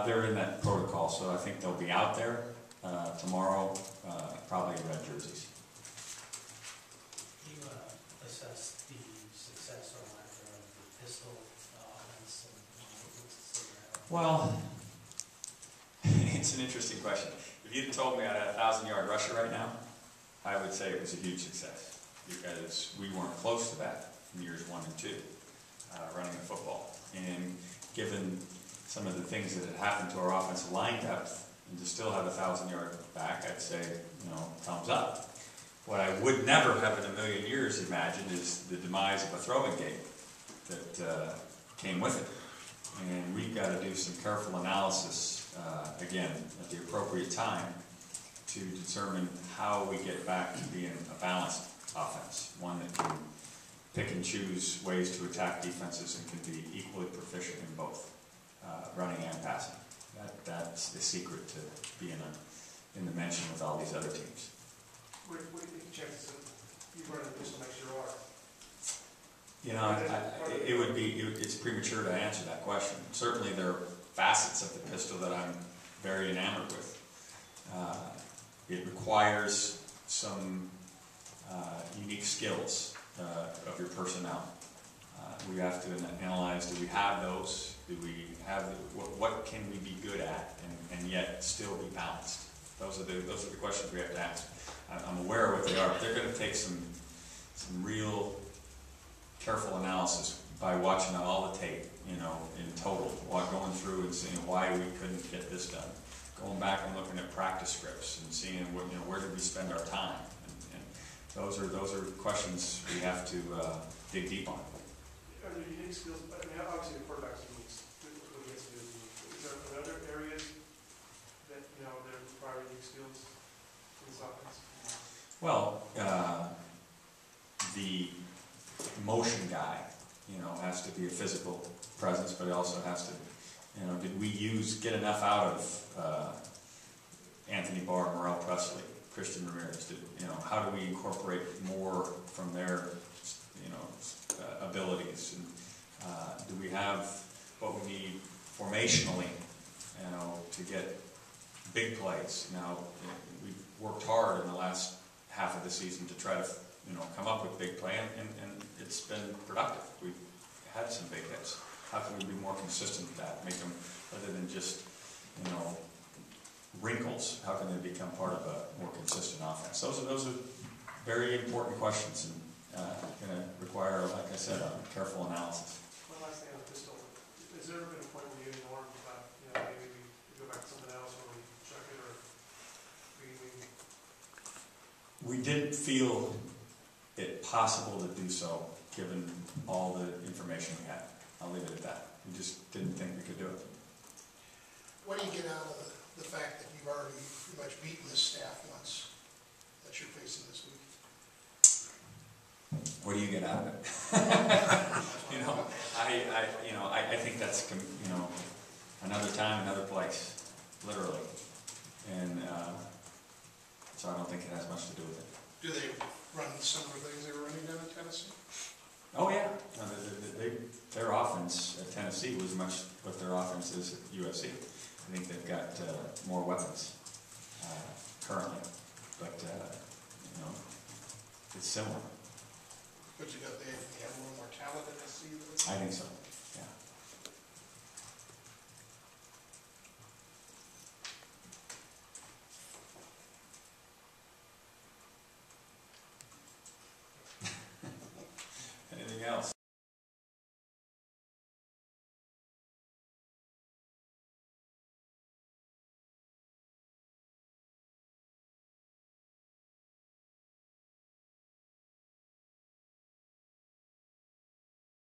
They're in that protocol, so I think they'll be out there tomorrow, probably in red jerseys. You assess the success or lack thereof of the pistol offense and what's the secret? Well, it's an interesting question. If you'd told me I had a 1,000-yard rusher right now, I would say it was a huge success because we weren't close to that in years 1 and 2, running the football. And given some of the things that had happened to our offensive line depth, and to still have a 1,000-yard back, I'd say, thumbs up. What I would never have in a million years imagined is the demise of a throwing game that came with it. And we've got to do some careful analysis, again, at the appropriate time to determine how we get back to being a balanced offense, one that can pick and choose ways to attack defenses and can be equally proficient in both running and passing. That's the secret to being in the mention with all these other teams. What do you think the chances of you running the pistol next year are? It's premature to answer that question. Certainly there are facets of the pistol that I'm very enamored with. It requires some unique skills of your personnel. We have to analyze, do we have those? Do we have, what can we be good at and yet still be balanced? Those are the questions we have to ask. I'm aware of what they are, but they're going to take some real careful analysis by watching all the tape, in total, going through and seeing why we couldn't get this done. Going back and looking at practice scripts and seeing where did we spend our time. And those are questions we have to dig deep on. Are there unique skills? Obviously the quarterback's unique. Is there other areas that that require unique skills in this offense? Well, the motion guy, has to be a physical presence, but he also has to, did we get enough out of Anthony Barr, Morel Presley, Christian Ramirez? How do we incorporate more from their, abilities? And do we have what we need formationally, to get big plays? Now, we've worked hard in the last half of the season to try to, come up with big play, and it's been productive. We've had some big hits. How can we be more consistent with that? Make them, rather than just, wrinkles, how can they become part of a more consistent offense? Those are very important questions, and going to require, like I said, a careful analysis. One last thing on the pistol. Has there ever been a point where you ignored maybe we go back to something else, or we check it, or we didn't feel it possible to do so, given all the information we had. I'll leave it at that. We just didn't think we could do it. What do you get out of the fact that you've already pretty much beaten this staff once that you're facing this week? What do you get out of it? I think that's, another time, another place, literally. And so I don't think it has much to do with it. Do they run similar things they were running down in Tennessee? Oh yeah, no, their offense at Tennessee was much what their offense is at USC. I think they've got more weapons currently, but it's similar. But they have a little more talent in SC? I think so.